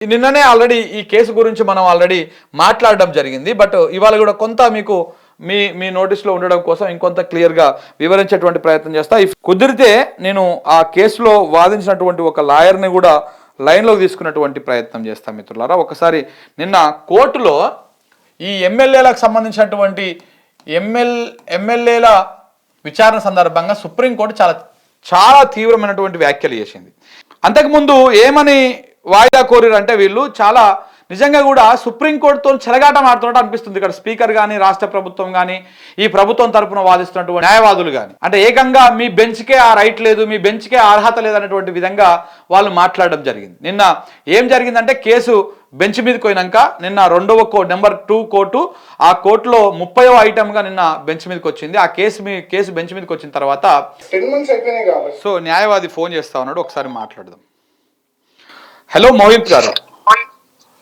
నిన్ననే ఆల్రెడీ ఈ కేసు గురించి మనం ఆల్రెడీ మాట్లాడడం జరిగింది. బట్ ఇవాళ కూడా కొంత మీకు మీ మీ నోటీస్లో ఉండడం కోసం ఇంకొంత క్లియర్గా వివరించేటువంటి ప్రయత్నం చేస్తా. ఇఫ్ కుదిరితే నేను ఆ కేసులో వాదించినటువంటి ఒక లాయర్ని కూడా లైన్లోకి తీసుకున్నటువంటి ప్రయత్నం చేస్తాను మిత్రులారా. ఒకసారి నిన్న కోర్టులో ఈ ఎమ్మెల్యేలకు సంబంధించినటువంటి ఎమ్మెల్యేల విచారణ సందర్భంగా సుప్రీంకోర్టు చాలా తీవ్రమైనటువంటి వ్యాఖ్యలు చేసింది. అంతకుముందు ఏమని వాయిదా కోరిరు అంటే వీళ్ళు చాలా నిజంగా కూడా సుప్రీంకోర్టుతో చెలగాటం ఆడుతున్నట్టు అనిపిస్తుంది. ఇక్కడ స్పీకర్ కానీ రాష్ట్ర ప్రభుత్వం కానీ ఈ ప్రభుత్వం తరపున వాదిస్తున్నటువంటి న్యాయవాదులు కానీ అంటే ఏకంగా మీ బెంచ్కే ఆ రైట్ లేదు, మీ బెంచ్కే అర్హత లేదనేటువంటి విధంగా వాళ్ళు మాట్లాడడం జరిగింది. నిన్న ఏం జరిగిందంటే కేసు బెంచ్ మీదకి పోయినాక నిన్న రెండవ నెంబర్ 2 కోర్టు ఆ కోర్టులో 30వ ఐటమ్గా నిన్న బెంచ్ మీదకి వచ్చింది. ఆ కేసు బెంచ్ మీదకి వచ్చిన తర్వాత సో న్యాయవాది ఫోన్ చేస్తా ఉన్నాడు, ఒకసారి మాట్లాడదాం. హలో మోహిత్ గారు.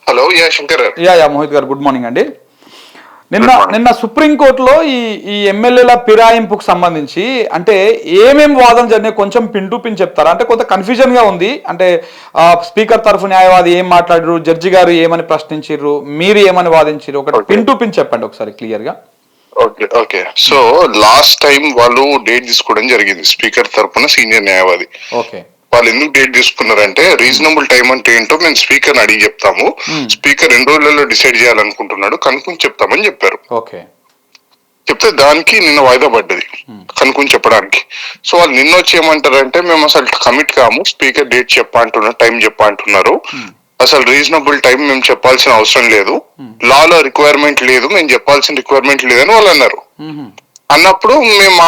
హలో శంకర్. మోహిత్ గారు గుడ్ మార్నింగ్ అండి. నిన్న సుప్రీంకోర్టులో ఈ ఎమ్మెల్యేల ఫిరాయింపుకు సంబంధించి అంటే ఏమేమి వాదన జరిగినాయి కొంచెం పిన్ టు పిన్ చెప్తారా? అంటే కొంత కన్ఫ్యూజన్ గా ఉంది. అంటే స్పీకర్ తరఫు న్యాయవాది ఏం మాట్లాడారు, జడ్జి గారు ఏమని ప్రశ్నించారు, మీరు ఏమని వాదించారు, ఒకటి పిన్ టు పిన్ చెప్పండి ఒకసారి క్లియర్ గా. ఓకే సో లాస్ట్ టైం వాళ్ళు డేట్ తీసుకోవడం జరిగింది స్పీకర్ తరఫున సీనియర్ న్యాయవాది. ఓకే, వాళ్ళు ఎందుకు డేట్ తీసుకున్నారంటే రీజనబుల్ టైం అంటే ఏంటో మేము స్పీకర్ అడిగి చెప్తాము, స్పీకర్ 2 రోజులలో డిసైడ్ చేయాలనుకుంటున్నాడు కనుక్కొని చెప్తామని చెప్పారు. ఓకే, చెప్తే దానికి నిన్న వాయిదా పడ్డది కనుక్కొని చెప్పడానికి. సో వాళ్ళు నిన్న వచ్చి ఏమంటారంటే మేము అసలు కమిట్ కాము, స్పీకర్ డేట్ చెప్పంటున్నారు, టైం చెప్పంటున్నారు, అసలు రీజనబుల్ టైం మేము చెప్పాల్సిన అవసరం లేదు, లాలో రిక్వైర్మెంట్ లేదు, మేము చెప్పాల్సిన రిక్వైర్మెంట్ లేదని వాళ్ళు అన్నారు. అన్నప్పుడు మేము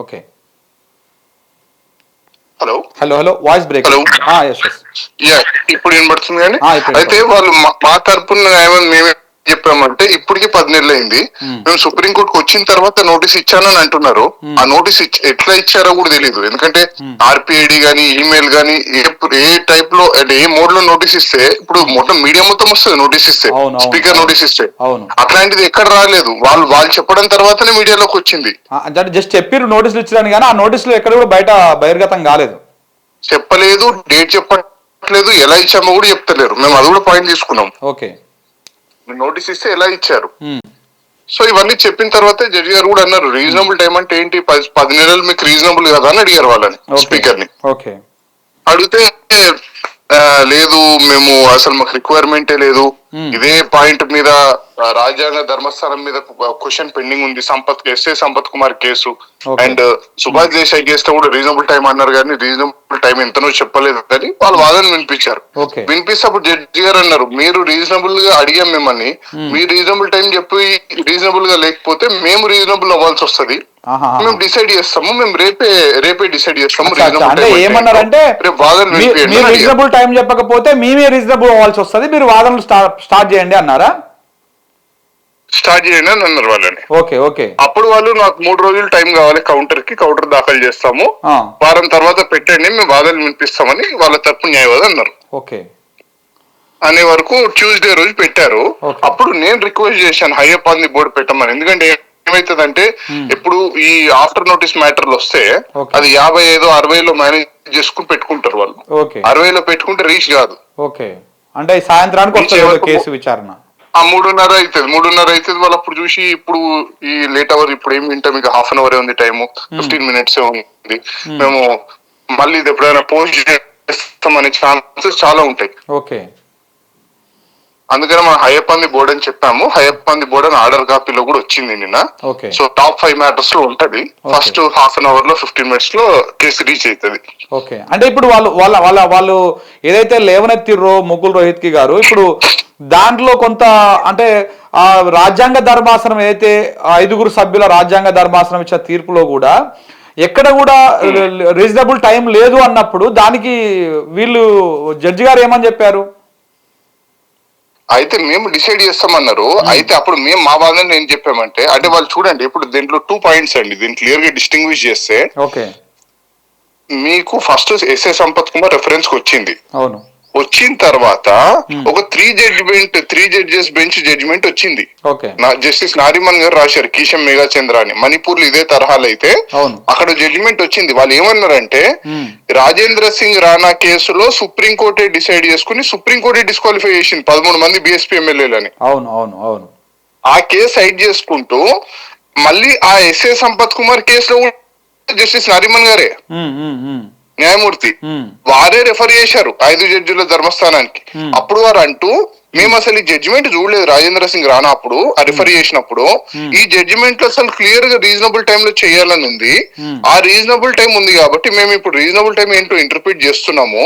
ఓకే హలో వాయిస్ బ్రేక్. ఇప్పుడు వినబడుతుంది కానీ అయితే వాళ్ళు మా తరపున మేమే చెప్పామంటే ఇప్పటికి 10 నెలలు అయింది. మేము సుప్రీంకోర్టుకు వచ్చిన తర్వాత నోటీస్ ఇచ్చానని అంటున్నారు. ఆ నోటీస్ ఎట్లా ఇచ్చారో కూడా తెలియదు. ఎందుకంటే ఆర్పిఐడి గానీ ఈమెయిల్ గానీ ఏ టైప్ లో అంటే ఏ మోడ్ లో నోటీస్ ఇస్తే ఇప్పుడు మొత్తం మీడియా మొత్తం వస్తుంది నోటీస్ ఇస్తే, స్పీకర్ నోటీస్ ఇస్తే, అట్లాంటిది ఎక్కడ రాలేదు. వాళ్ళు చెప్పడం తర్వాతనే మీడియాలోకి వచ్చింది. జస్ట్ చెప్పారు నోటీసులు ఇచ్చారని కానీ ఆ నోటీసులు ఎక్కడ కూడా బహిర్గతం కాలేదు, చెప్పలేదు, డేట్ చెప్పట్లేదు, ఎలా ఇచ్చామో కూడా చెప్తలేరు. మేము అది కూడా పాయింట్ తీసుకున్నాం. ఓకే, నోటీస్ ఇస్తే ఎలా ఇచ్చారు. సో ఇవన్నీ చెప్పిన తర్వాత జడ్జి గారు కూడా అన్నారు రీజనబుల్ టైం అంటే ఏంటి, 10 నెలలు మీకు రీజనబుల్ కదా అని అడిగారు వాళ్ళని, స్పీకర్ ని. అడిగితే లేదు మేము అసలు మాకు రిక్వైర్మెంటే లేదు, ఇదే పాయింట్ మీద రాజ్యాంగ ధర్మస్థానం మీద క్వశ్చన్ పెండింగ్ ఉంది, SA Sampath Kumar case and Subhash Desai case కూడా రీజనబుల్ టైం అన్నారు కానీ రీజనబుల్ టైం ఎంతనో చెప్పలేదు అని వాళ్ళు వాదన వినిపించారు. వినిపిస్తే అప్పుడు జడ్జి గారు అన్నారు మీరు రీజనబుల్ గా అడిగాం మిమ్మల్ని, మీరు రీజనబుల్ టైం చెప్పి రీజనబుల్ గా లేకపోతే మేము రీజనబుల్ అవ్వాల్సి వస్తుంది, మేము డిసైడ్ చేస్తాము, మేము రేపే డిసైడ్ చేస్తాము. ఏమన్నారంటే రీజనబుల్ టైం చెప్పకపోతే మేమే రీజనబుల్ అవ్వాల్సి వస్తుంది, మీరు వాదనలు స్టార్ట్ చేయండి అన్నారా? స్టార్ట్ చేయండి అని అన్నారు వాళ్ళని. ఓకే అప్పుడు వాళ్ళు నాకు 3 రోజులు టైం కావాలి కౌంటర్ దాఖలు చేస్తాము, వారం తర్వాత పెట్టండి మేము వాదనలు వినిపిస్తామని వాళ్ళ తరపు న్యాయవాది అన్నారు. ఓకే అనే వరకు ట్యూస్డే రోజు పెట్టారు. అప్పుడు నేను రిక్వెస్ట్ చేశాను హైయప్ ఆన్ ది బోర్డు పెట్టమని. ఎందుకంటే ఏమైతుందంటే ఇప్పుడు ఈ ఆఫ్టర్ నోటీస్ మ్యాటర్లు వస్తే అది 55-60లో మేనేజ్ చేసుకుని పెట్టుకుంటారు వాళ్ళు. 60లో పెట్టుకుంటే రీచ్ కాదు. ఓకే, అంటే సాయంత్రానికి కేసు విచారణ 3:30 అవుతుంది. వాళ్ళు అప్పుడు చూసి ఇప్పుడు ఈ లేట్ అవర్ ఇప్పుడు ఏమి వింటాం, మీకు ½ అవర్ ఉంది టైము, 15 minutes ఉంది, మేము మళ్ళీ ఇది ఎప్పుడైనా పోస్ట్ చేస్తామనే ఛాన్సెస్ చాలా ఉంటాయి. ఓకే, అందుకని మనం హైయప్ ఆన్ ది బోర్డ్ అని చెప్పాము. హైయప్ ఆన్ ది బోర్డ్ అని ఆర్డర్ కాపీలో కూడా వచ్చింది నిన్న. సో టాప్ 5 మ్యాటర్స్ లో ఉంటది. ఫస్ట్ ½ అవర్ లో 15 minutes లో కేసు రీచ్ అవుతుంది. ఓకే, అంటే ఇప్పుడు వాళ్ళు ఏదైతే లేవనెత్తిర్రో ముకుల్ రోహిత్కి గారు, ఇప్పుడు దాంట్లో కొంత అంటే ఆ రాజ్యాంగ ధర్మాసనం ఏదైతే 5 సభ్యుల రాజ్యాంగ ధర్మాసనం ఇచ్చిన తీర్పులో కూడా ఎక్కడ కూడా రీజనబుల్ టైం లేదు అన్నప్పుడు దానికి వీళ్ళు జడ్జి గారు ఏమని చెప్పారు? అయితే మేము డిసైడ్ చేస్తామన్నారు. అయితే అప్పుడు మేము మా వాదన ఏం చెప్పామంటే అంటే వాళ్ళు చూడండి ఇప్పుడు దీంట్లో 2 points అండి, దీన్ని క్లియర్ గా డిస్టింగ్విష్ చేస్తే ఓకే మీకు first SA Sampath Kumar reference కి వచ్చింది. అవును, వచ్చిన తర్వాత ఒక 3 జడ్జెస్ బెంచ్ జడ్జిమెంట్ వచ్చింది. జస్టిస్ నారిమన్ గారు రాశారు, కిషన్ మేఘాచంద్ర అని. మణిపూర్ లో ఇదే తరహాలో అయితే అక్కడ జడ్జిమెంట్ వచ్చింది. వాళ్ళు ఏమన్నారంటే రాజేంద్ర సింగ్ రాణా కేసులో సుప్రీంకోర్టే డిసైడ్ చేసుకుని సుప్రీంకోర్టే డిస్క్వాలిఫై చేసింది 13 మంది బీఎస్పీ ఎమ్మెల్యేలని. ఆ కేసు సైడ్ చేసుకుంటూ మళ్ళీ ఆ ఎస్ఏ సంపత్ కుమార్ కేసులో జస్టిస్ నారిమన్ గారే న్యాయమూర్తి వారే రెఫర్ చేశారు 5 జడ్జిల ధర్మస్థానానికి. అప్పుడు వారు అంటూ మేము అసలు ఈ జడ్జిమెంట్ చూడలేదు రాజేంద్ర సింగ్ రాణా అప్పుడు రిఫర్ చేసినప్పుడు. ఈ జడ్జిమెంట్ లో అసలు క్లియర్ గా రీజనబుల్ టైమ్ లో చేయాలని ఉంది. ఆ రీజనబుల్ టైం ఉంది కాబట్టి మేము ఇప్పుడు రీజనబుల్ టైం ఏంటో ఇంటర్ప్రిట్ చేస్తున్నాము.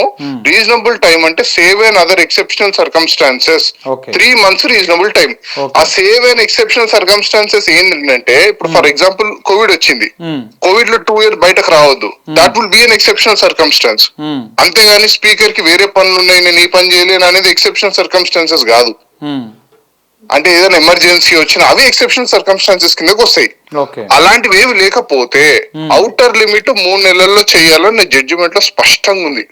రీజనబుల్ టైం అంటే save and other exceptional circumstances 3 months reasonable time. ఆ సేవ్ అండ్ ఎక్సెప్షనల్ సర్కమ్స్టాన్సెస్ ఏంటంటే ఇప్పుడు ఫర్ ఎగ్జాంపుల్ కోవిడ్ వచ్చింది, కోవిడ్ లో 2 years బయటకు రావద్దు, that will be an exceptional circumstances. అంతేగాని స్పీకర్ కి వేరే పనులు ఉన్నాయి నేను ఈ పని చేయలేను అనేది ఎక్సెప్షనల్ సర్కమ్స్టాన్సెస్ కాదు. అంటే ఏదైనా ఎమర్జెన్సీ వచ్చినా అవి ఎక్సెప్షనల్ సర్కమ్స్టాన్సెస్ కిందకి వస్తాయి. అలాంటివి ఏమి లేకపోతే ఔటర్ లిమిట్ 3 నెలల్లో చేయాలని జడ్జిమెంట్ లో స్పష్టంగా ఉంది.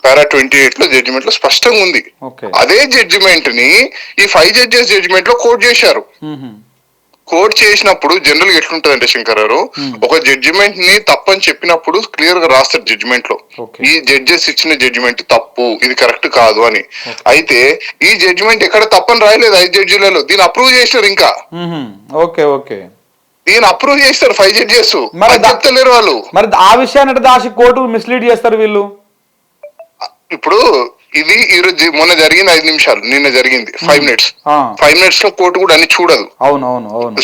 పారా 28 లో జడ్జిమెంట్ లో స్పష్టంగా ఉంది. అదే జడ్జిమెంట్ ని ఈ 5 జడ్జెస్ జడ్జిమెంట్ లో కోట్ చేశారు. కోర్ట్ చేసినప్పుడు జనరల్ గా ఎట్లుంటదంటే శంకర్ గారు, ఒక జడ్జిమెంట్ ని తప్పని చెప్పినప్పుడు క్లియర్ గా రాస్తారు జడ్జిమెంట్ లో, ఈ జడ్జెస్ ఇచ్చిన జడ్జిమెంట్ తప్పు, ఇది కరెక్ట్ కాదు అని. అయితే ఈ జడ్జిమెంట్ ఎక్కడ తప్పని రాయలేదు 5 జడ్జిలలో, దీన్ని అప్రూవ్ చేసినారు. ఇంకా దీన్ని అప్రూవ్ చేస్తారు 5 జడ్జెస్, చెప్తలేరు వాళ్ళు. మరి ఆ విషయాన్ని దాచి కోర్టు మిస్లీడ్ చేస్తారు వీళ్ళు. ఇప్పుడు ఇది ఈ రోజు మొన్న జరిగింది 5 నిమిషాలు, నిన్న జరిగింది 5 minutes. 5 minutes లో కోర్టు కూడా అన్ని చూడదు.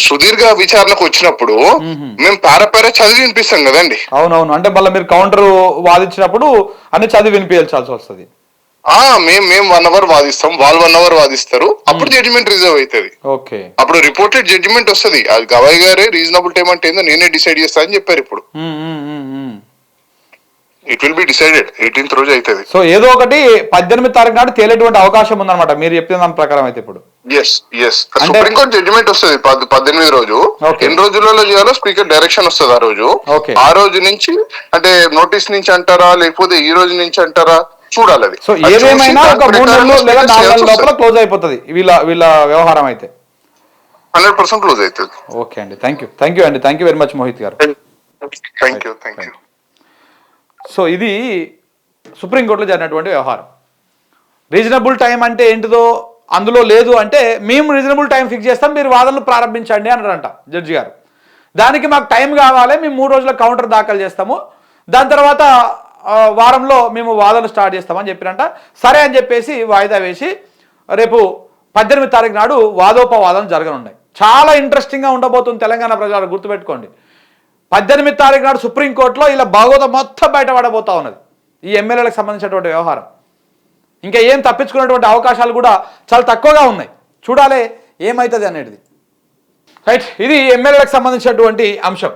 సుదీర్ఘ విచారణకు వచ్చినప్పుడు మేము పారా చదివి వినిపిస్తాం కదండి. అంటే మళ్ళీ మీరు కౌంటర్ వాదించినప్పుడు అన్ని చదివి వినిపించాల్సి వస్తుంది. మేము 1 hour వాదిస్తాం, వాళ్ళు 1 hour వాదిస్తారు, అప్పుడు జడ్జిమెంట్ రిజర్వ్ అవుతుంది. అప్పుడు రిపోర్టెడ్ జడ్జిమెంట్ వస్తుంది. అది గవాయ్ గారే రీజనబుల్ టైం అంటే ఏందో నేనే డిసైడ్ చేస్తా అని చెప్పారు. ఇప్పుడు it will be decided 18th రోజు అవుతుంది. సో ఏదో ఒకటి 18వ తారీఖు నాడు తేలేటువంటి అవకాశం ఉందన్నమాట మీరు చెప్పిన దాని ప్రకారం అయితే. ఇప్పుడు సుప్రీంకోర్టు జడ్జిమెంట్ వస్తుంది 18వ రోజు. ఎన్ని రోజులలో చేయాలో స్పీకర్ డైరెక్షన్ వస్తుంది ఆ రోజు. ఆ రోజు నుంచి అంటే నోటీస్ నుంచి అంటారా లేకపోతే ఈ రోజు నుంచి అంటారా చూడాలి. అది సో ఏదేమైనా ఒక 3 నెలలు లేదా 4 నెలల లోపల క్లోజ్ అయిపోతుంది వీళ్ళ వ్యవహారం అయితే. 100% క్లోజ్ అవుతుంది. ఓకే అండి, థ్యాంక్ యూ అండి, thank you very much Mohit గారు. Thank you. సో ఇది సుప్రీంకోర్టులో జరిగినటువంటి వ్యవహారం. రీజనబుల్ టైం అంటే ఏంటిదో అందులో లేదు అంటే మేము రీజనబుల్ టైం ఫిక్స్ చేస్తాం, మీరు వాదనలు ప్రారంభించండి అన్నారంట జడ్జి గారు. దానికి మాకు టైం కావాలి, మేము 3 రోజుల కౌంటర్ దాఖలు చేస్తాము, దాని తర్వాత వారంలో మేము వాదనలు స్టార్ట్ చేస్తామని చెప్పినంట. సరే అని చెప్పేసి వాయిదా వేసి రేపు 18వ తారీఖు నాడు వాదోపవాదం జరగనున్నాయి. చాలా ఇంట్రెస్టింగ్గా ఉండబోతుంది తెలంగాణ ప్రజలు, గుర్తుపెట్టుకోండి. 18వ తారీఖు నాడు సుప్రీంకోర్టులో ఇలా భాగవతం మొత్తం బయటపడబోతా ఉన్నది ఈ ఎమ్మెల్యేలకు సంబంధించినటువంటి వ్యవహారం. ఇంకా ఏం తప్పించుకునేటువంటి అవకాశాలు కూడా చాలా తక్కువగా ఉన్నాయి. చూడాలి ఏమవుతుంది అనేది. రైట్, ఇది ఎమ్మెల్యేలకు సంబంధించినటువంటి అంశం.